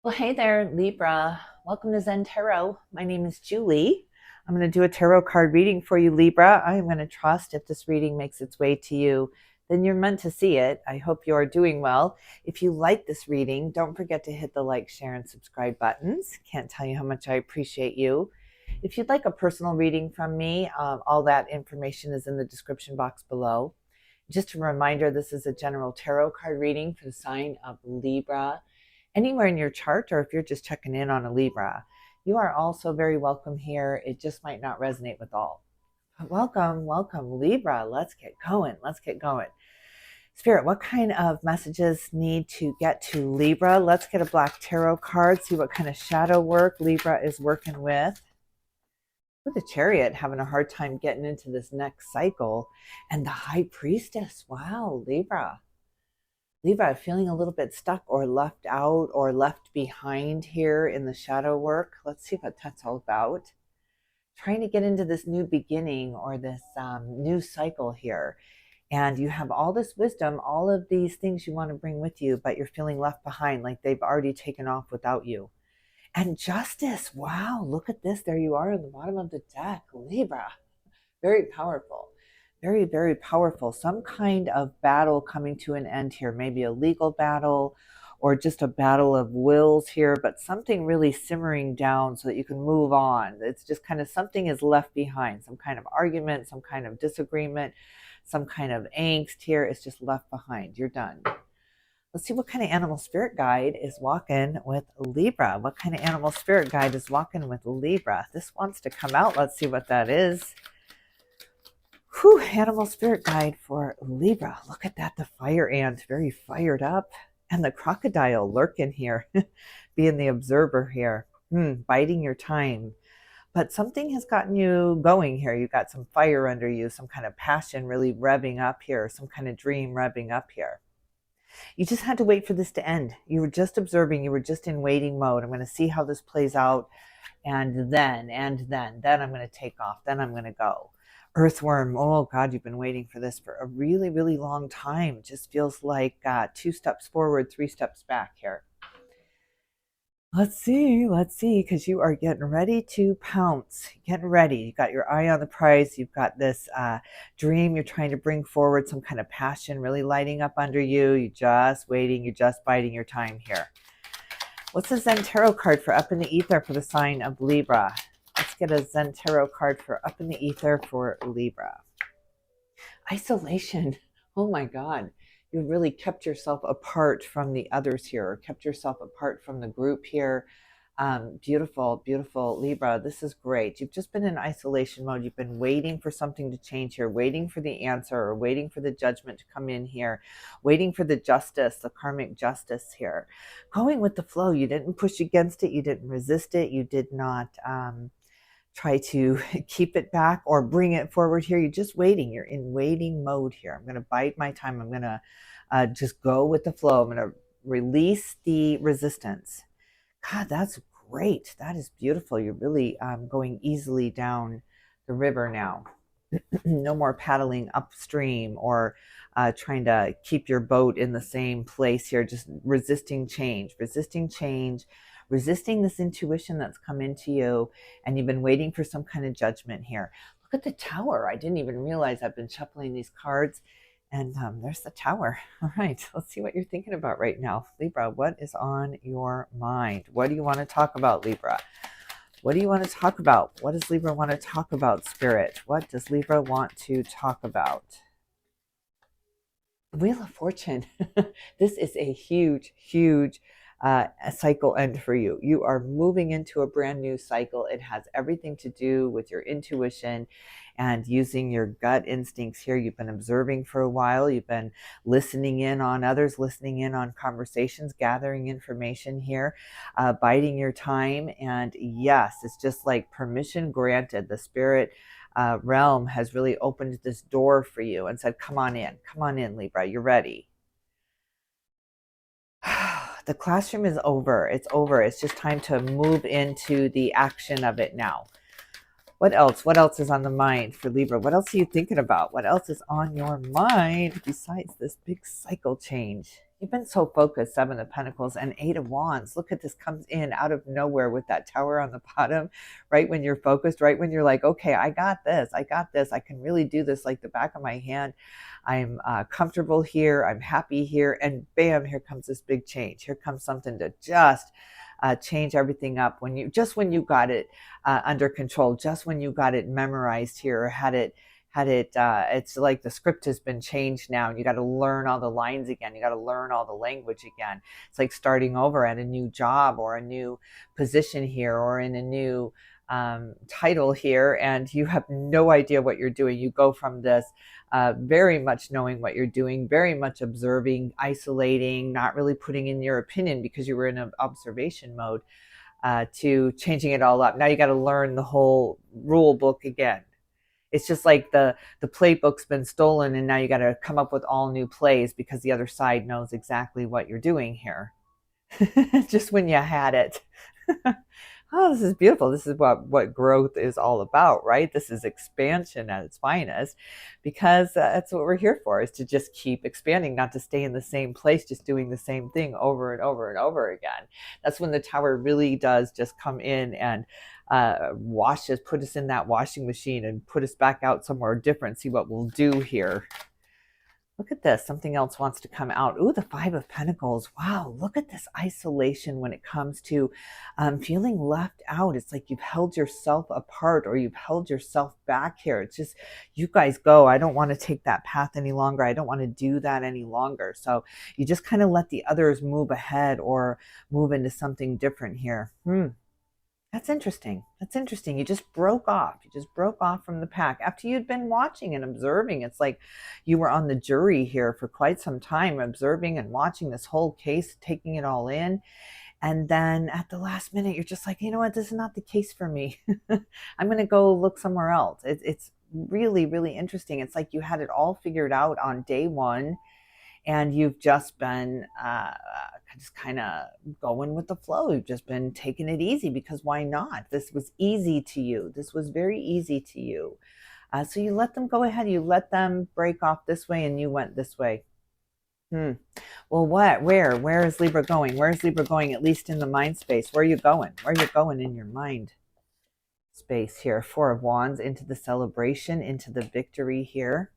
Well, hey there, Libra. Welcome to Zen Tarot. My name is Julie. I'm going to do a tarot card reading for you, Libra. I am going to trust if this reading makes its way to you, then you're meant to see it. I hope you are doing well. If you like this reading, don't forget to hit the like, share, and subscribe buttons. Can't tell you how much I appreciate you. If you'd like a personal reading from me, all that information is in the description box below. Just a reminder, this is a general tarot card reading for the sign of Libra. Anywhere in your chart, or if you're just checking in on a Libra, you are also very welcome here. It just might not resonate with all. But welcome, Libra. Let's get going. Spirit, what kind of messages need to get to Libra? Let's get a black tarot card, see what kind of shadow work Libra is working with. With the Chariot having a hard time getting into this next cycle. And the High Priestess. Wow, Libra, feeling a little bit stuck or left out or left behind here in the shadow work. Let's see what that's all about. Trying to get into this new beginning or this new cycle here. And you have all this wisdom, all of these things you want to bring with you, but you're feeling left behind, like they've already taken off without you. And Justice. Wow, look at this. There you are on the bottom of the deck, Libra. Very powerful. Very, very powerful. Some kind of battle coming to an end here. Maybe a legal battle or just a battle of wills here, but something really simmering down so that you can move on. It's just kind of something is left behind. Some kind of argument, some kind of disagreement, some kind of angst here. It's just left behind. You're done. Let's see what kind of animal spirit guide is walking with Libra. What kind of animal spirit guide is walking with Libra? This wants to come out. Let's see what that is. Whew, animal spirit guide for Libra. Look at that, the fire ant, very fired up. And the crocodile lurking here, being the observer here, biding your time. But something has gotten you going here. You got some fire under you, some kind of passion really revving up here, some kind of dream revving up here. You just had to wait for this to end. You were just observing. You were just in waiting mode. I'm going to see how this plays out. And then I'm going to take off. Then I'm going to go. Earthworm, oh God, you've been waiting for this for a really, really long time. It just feels like 2 steps forward, 3 steps back here. Let's see, because you are getting ready to pounce. Getting ready. You got your eye on the prize. You've got this dream you're trying to bring forward, some kind of passion really lighting up under you. You're just waiting. You're just biding your time here. What's the Zen Tarot card for up in the ether for the sign of Libra? Let's get a Zen Tarot card for up in the ether for Libra. Isolation. Oh my God. You really kept yourself apart from the others here, or kept yourself apart from the group here. Beautiful, beautiful Libra. This is great. You've just been in isolation mode. You've been waiting for something to change here, waiting for the answer, or waiting for the judgment to come in here, waiting for the justice, the karmic justice here. Going with the flow. You didn't push against it. You didn't resist it. You did not try to keep it back or bring it forward here. You're just waiting. You're in waiting mode here. I'm going to bide my time. I'm going to just go with the flow. I'm going to release the resistance. God, that's great. That is beautiful. You're really going easily down the river now. No more paddling upstream or trying to keep your boat in the same place here. Just resisting change, resisting this intuition that's come into you, and you've been waiting for some kind of judgment here. Look at the Tower. I didn't even realize I've been shuffling these cards, and there's the Tower. All right, let's see what you're thinking about right now. Libra, what is on your mind? What do you want to talk about, Libra? What do you want to talk about? What does Libra want to talk about, Spirit? What does Libra want to talk about? The Wheel of Fortune. This is a huge, huge a cycle end for you. You are moving into a brand new cycle. It has everything to do with your intuition and using your gut instincts here. You've been observing for a while. You've been listening in on others, listening in on conversations, gathering information here, biding your time. And yes, it's just like permission granted. The spirit realm has really opened this door for you and said, come on in, Libra, you're ready. The classroom is over. It's over. It's just time to move into the action of it now. What else? What else is on the mind for Libra? What else are you thinking about? What else is on your mind besides this big cycle change? You've been so focused, Seven of Pentacles and Eight of Wands. Look at this, comes in out of nowhere with that tower on the bottom, right when you're focused, right when you're like, okay, I got this, I can really do this like the back of my hand. I'm comfortable here, I'm happy here, and bam, here comes this big change. Here comes something to just change everything up when you got it under control, just when you got it memorized here, or had it it's like the script has been changed now, and you got to learn all the lines again, you got to learn all the language again. It's like starting over at a new job or a new position here, or in a new title here, and you have no idea what you're doing. You go from this very much knowing what you're doing, very much observing, isolating, not really putting in your opinion because you were in an observation mode, to changing it all up. Now you got to learn the whole rule book again. It's just like the playbook's been stolen, and now you got to come up with all new plays because the other side knows exactly what you're doing here. Just when you had it. Oh, this is beautiful. This is what growth is all about, right? This is expansion at its finest, because that's what we're here for, is to just keep expanding, not to stay in the same place, just doing the same thing over and over and over again. That's when the tower really does just come in and put us in that washing machine and put us back out somewhere different, see what we'll do here. Look at this. Something else wants to come out. Ooh, the Five of Pentacles. Wow, look at this isolation when it comes to feeling left out. It's like you've held yourself apart, or you've held yourself back here. It's just, you guys go. I don't want to take that path any longer. I don't want to do that any longer. So you just kind of let the others move ahead or move into something different here. That's interesting. That's interesting. You just broke off. You just broke off from the pack after you'd been watching and observing. It's like you were on the jury here for quite some time, observing and watching this whole case, taking it all in. And then at the last minute, you're just like, you know what? This is not the case for me. I'm going to go look somewhere else. It's really, really interesting. It's like you had it all figured out on day one, and you've just been just kind of going with the flow. You've just been taking it easy, because why not? This was easy to you. This was very easy to you. So you let them go ahead. You let them break off this way, and you went this way. Well, what? Where is Libra going? Where is Libra going, at least in the mind space? Where are you going? Where are you going in your mind space here? Four of Wands, into the celebration, into the victory here.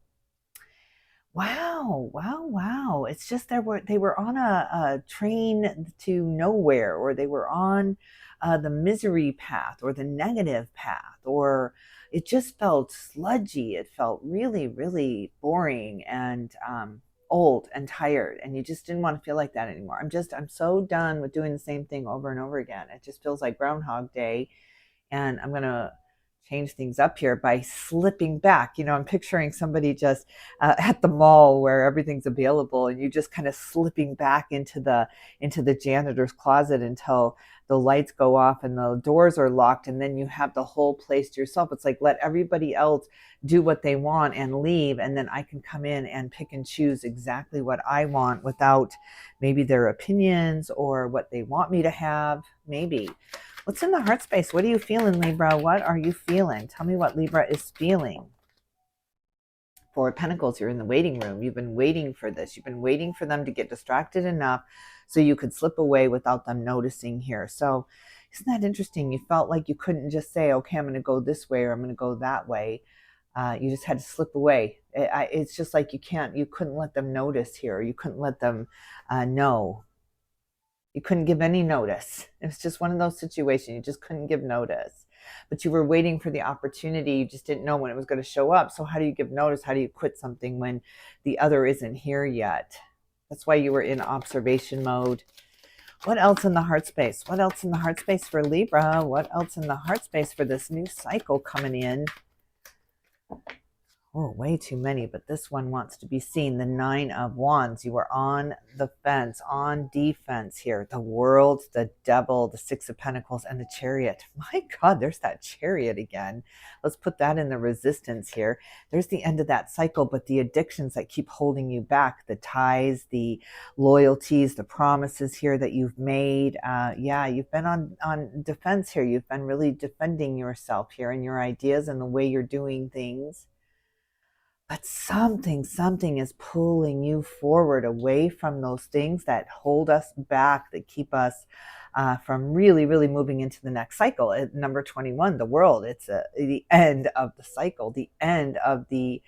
Wow, wow, wow. It's just they were on a train to nowhere, or they were on the misery path, or the negative path, or it just felt sludgy. It felt really, really boring and old and tired, and you just didn't want to feel like that anymore. I'm so done with doing the same thing over and over again. It just feels like Groundhog Day, and I'm going to change things up here by slipping back. You know, I'm picturing somebody just at the mall where everything's available, and you just kind of slipping back into the janitor's closet until the lights go off and the doors are locked, and then you have the whole place to yourself. It's like, let everybody else do what they want and leave, and then I can come in and pick and choose exactly what I want without maybe their opinions or what they want me to have. Maybe. What's in the heart space? What are you feeling, Libra? What are you feeling? Tell me what Libra is feeling. Four of Pentacles, you're in the waiting room. You've been waiting for this. You've been waiting for them to get distracted enough so you could slip away without them noticing here. So isn't that interesting? You felt like you couldn't just say, okay, I'm going to go this way, or I'm going to go that way. You just had to slip away. It's just like you couldn't let them notice here. You couldn't let them know. You couldn't give any notice. It was just one of those situations. You just couldn't give notice. But you were waiting for the opportunity. You just didn't know when it was going to show up. So how do you give notice? How do you quit something when the other isn't here yet? That's why you were in observation mode. What else in the heart space? What else in the heart space for Libra? What else in the heart space for this new cycle coming in? Oh, way too many, but this one wants to be seen. The Nine of Wands. You are on the fence, on defense here. The World, the Devil, the Six of Pentacles, and the Chariot. My God, there's that Chariot again. Let's put that in the resistance here. There's the end of that cycle, but the addictions that keep holding you back, the ties, the loyalties, the promises here that you've made. Yeah, you've been on defense here. You've been really defending yourself here and your ideas and the way you're doing things. But something is pulling you forward away from those things that hold us back, that keep us from really moving into the next cycle. At number 21, the world, it's the end of the cycle, the end of the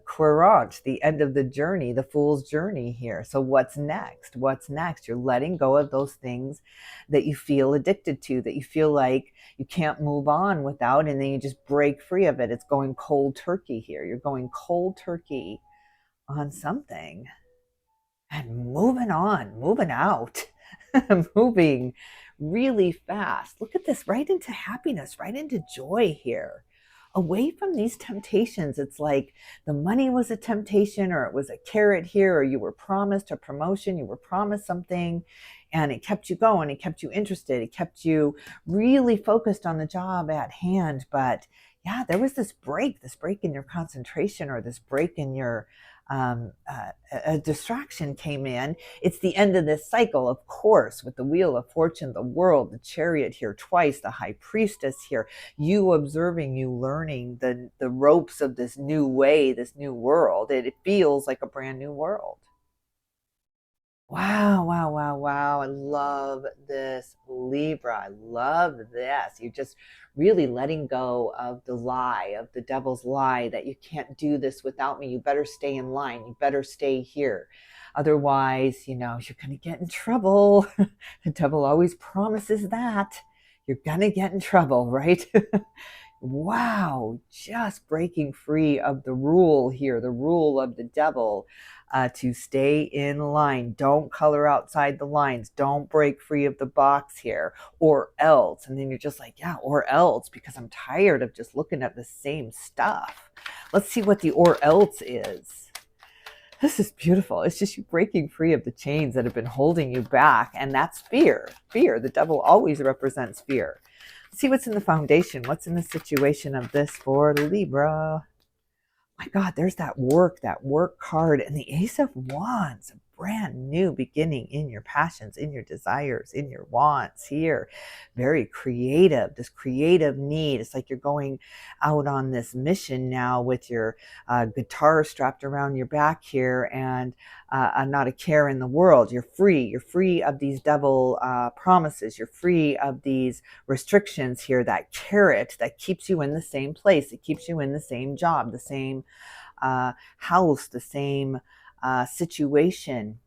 courant, the end of the journey, the fool's journey here. So what's next? What's next? You're letting go of those things that you feel addicted to, that you feel like you can't move on without, and then you just break free of it. It's going cold turkey here. You're going cold turkey on something and moving on, moving out, moving really fast. Look at this, right into happiness, right into joy here. Away from these temptations. It's like the money was a temptation, or it was a carrot here, or you were promised a promotion, you were promised something, and it kept you going, it kept you interested, it kept you really focused on the job at hand. But yeah, there was this break in your concentration, or this break in your a distraction came in. It's the end of this cycle, of course, with the Wheel of Fortune, the world, the Chariot here twice, the High Priestess here, you observing, you learning the ropes of this new way, this new world. It feels like a brand new world. Wow, wow, wow, wow. I love this, Libra. I love this. You're just really letting go of the lie, of the devil's lie that you can't do this without me. You better stay in line. You better stay here. Otherwise, you're going to get in trouble. The devil always promises that. You're going to get in trouble, right? Wow, just breaking free of the rule here, the rule of the devil, to stay in line. Don't color outside the lines. Don't break free of the box here, or else. And then you're just like, yeah, or else, because I'm tired of just looking at the same stuff. Let's see what the or else is. This is beautiful. It's just you breaking free of the chains that have been holding you back. And that's fear. Fear. The devil always represents fear. Let's see what's in the foundation. What's in the situation of this for Libra? My God, there's that work card, and the Ace of Wands, a brand new beginning in your passions, in your desires, in your wants here. Very creative, this creative need. It's like you're going out on this mission now with your guitar strapped around your back here, and not a care in the world. You're free. You're free of these devil promises. You're free of these restrictions here, that carrot that keeps you in the same place. It keeps you in the same job, the same house, the same situation.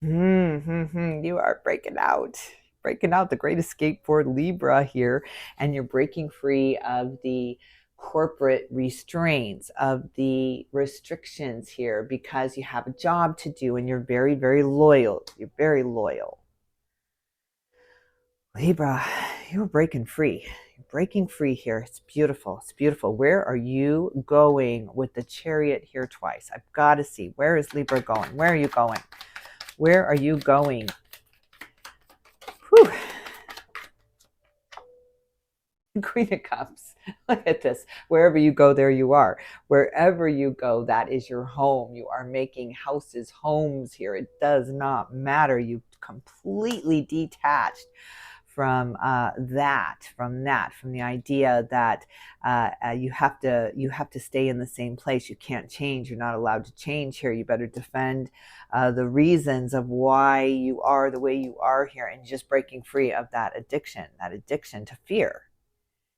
You are breaking out, the great escape for Libra here, and you're breaking free of the corporate restraints, of the restrictions here, because you have a job to do, and you're very loyal. You're very loyal. Libra, you're breaking free. You're breaking free here. It's beautiful. It's beautiful. Where are you going with the Chariot here twice? I've got to see. Where is Libra going? Where are you going? Where are you going? Whew. Queen of Cups. Look at this. Wherever you go, there you are. Wherever you go, that is your home. You are making houses, homes here. It does not matter. You've completely detached from from the idea that you have to stay in the same place. You can't change. You're not allowed to change here. You better defend the reasons of why you are the way you are here, and just breaking free of that addiction to fear.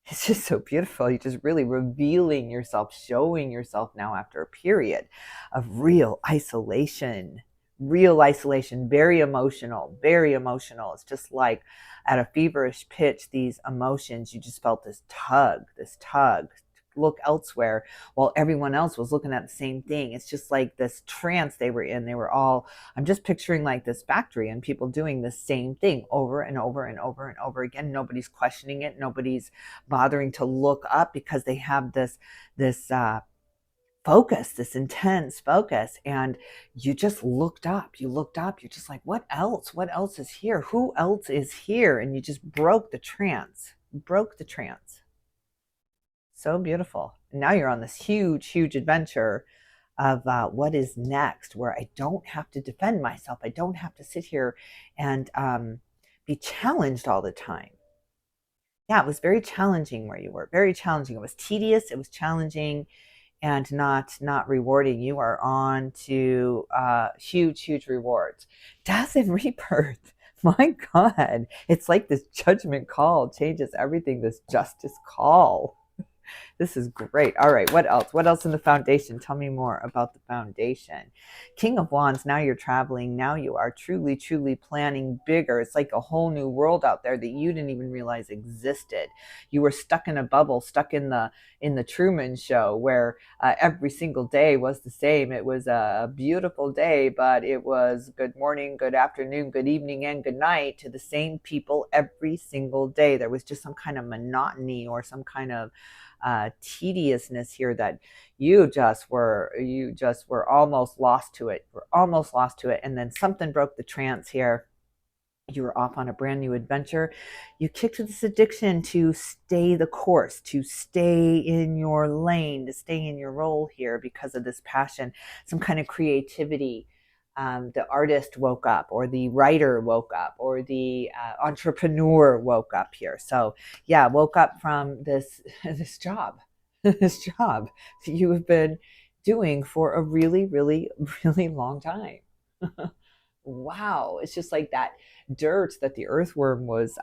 It's just so beautiful. You're just really revealing yourself, showing yourself now after a period of real isolation, very emotional, very emotional. It's just like at a feverish pitch, these emotions, you just felt this tug to look elsewhere while everyone else was looking at the same thing. It's just like this trance they were in. They were all, I'm just picturing like this factory and people doing the same thing over and over and over and over again. Nobody's questioning it. Nobody's bothering to look up, because they have this focus, this intense focus. And you just looked up. You're just like, what else is here? Who else is here? And you just broke the trance. So beautiful. And now you're on this huge adventure of what is next, where I don't have to defend myself. I don't have to sit here and be challenged all the time. Yeah, it was very challenging where you were. Very challenging. It was tedious. It was challenging. and not rewarding. You are on to huge rewards. Death and rebirth. My God, it's like this judgment call changes everything, this justice call. This is great. All right, what else? What else in the foundation? Tell me more about the foundation. King of Wands, now you're traveling. Now you are truly planning bigger. It's like a whole new world out there that you didn't even realize existed. You were stuck in a bubble, stuck in the Truman Show, where every single day was the same. It was a beautiful day, but it was good morning, good afternoon, good evening, and good night to the same people every single day. There was just some kind of monotony or some kind of tediousness here that you just were almost lost to it. We're almost lost to it. And then something broke the trance here. You were off on a brand new adventure. You kicked to this addiction to stay the course, to stay in your lane, to stay in your role here because of this passion, some kind of creativity. The artist woke up, or the writer woke up, or the entrepreneur woke up here. So yeah, woke up from this job, this job that you have been doing for a really long time. Wow, it's just like that dirt that the earthworm was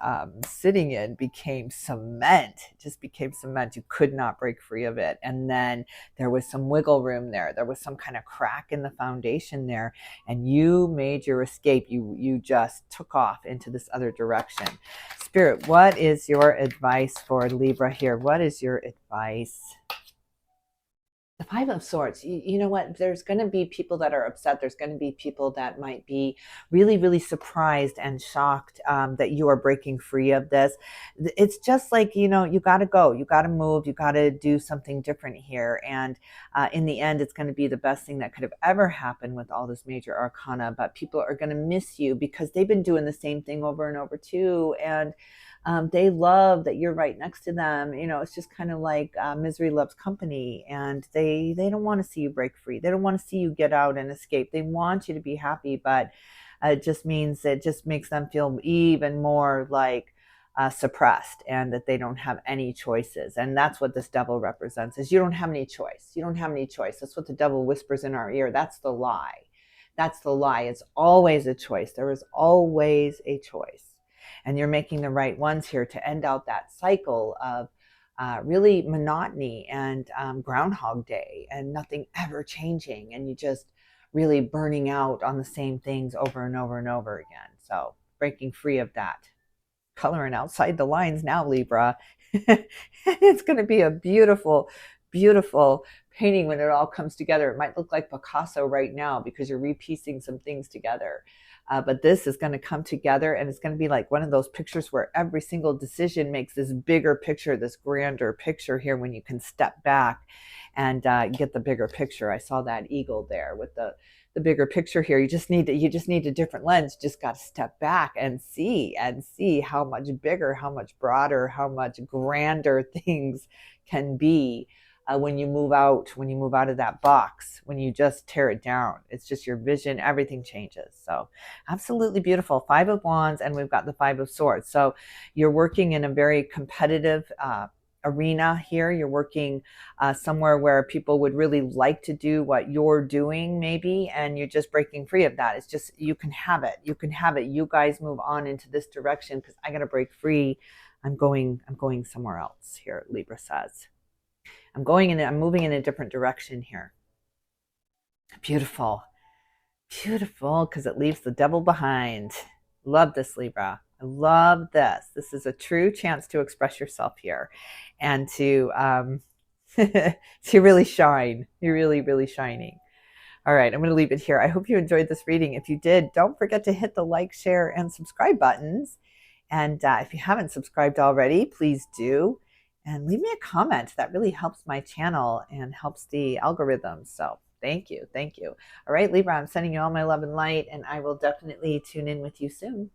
sitting in became cement. It just became cement. You could not break free of it. And then there was some wiggle room there. There was some kind of crack in the foundation there, and you made your escape. You just took off into this other direction. Spirit, what is your advice for Libra here? What is your advice? The Five of Swords, you know what? There's going to be people that are upset. There's going to be people that might be really surprised and shocked that you are breaking free of this. It's just like, you got to go. You got to move. You got to do something different here. And in the end, it's going to be the best thing that could have ever happened with all this major arcana. But people are going to miss you because they've been doing the same thing over and over too. And they love that you're right next to them. It's just kind of like misery loves company, and they don't want to see you break free. They don't want to see you get out and escape. They want you to be happy, but it just makes them feel even more like suppressed, and that they don't have any choices. And that's what this devil represents, is you don't have any choice. You don't have any choice. That's what the devil whispers in our ear. That's the lie. That's the lie. It's always a choice. There is always a choice. And you're making the right ones here to end out that cycle of really monotony and Groundhog Day and nothing ever changing. And you just really burning out on the same things over and over and over again. So breaking free of that. Coloring outside the lines now, Libra. It's going to be a beautiful painting when it all comes together. It might look like Picasso right now because you're repiecing some things together. But this is going to come together, and it's going to be like one of those pictures where every single decision makes this bigger picture, this grander picture here, when you can step back and get the bigger picture. I saw that eagle there with the bigger picture here. You just need a different lens. You just got to step back and see how much bigger, how much broader, how much grander things can be. When you move out of that box, when you just tear it down, it's just your vision, everything changes. So absolutely beautiful. Five of Wands, and we've got the Five of Swords. So you're working in a very competitive arena here. You're working somewhere where people would really like to do what you're doing maybe, and you're just breaking free of that. It's just, you can have it. You guys move on into this direction because I got to break free. I'm going somewhere else here, Libra says. I'm moving in a different direction here. Beautiful, because it leaves the devil behind. Love this, Libra. I love this. This is a true chance to express yourself here and to to really shine. You're really shining. All right, I'm going to leave it here. I hope you enjoyed this reading. If you did, don't forget to hit the like, share, and subscribe buttons. And if you haven't subscribed already, please do. And leave me a comment. That really helps my channel and helps the algorithm. So thank you. All right, Libra, I'm sending you all my love and light, and I will definitely tune in with you soon.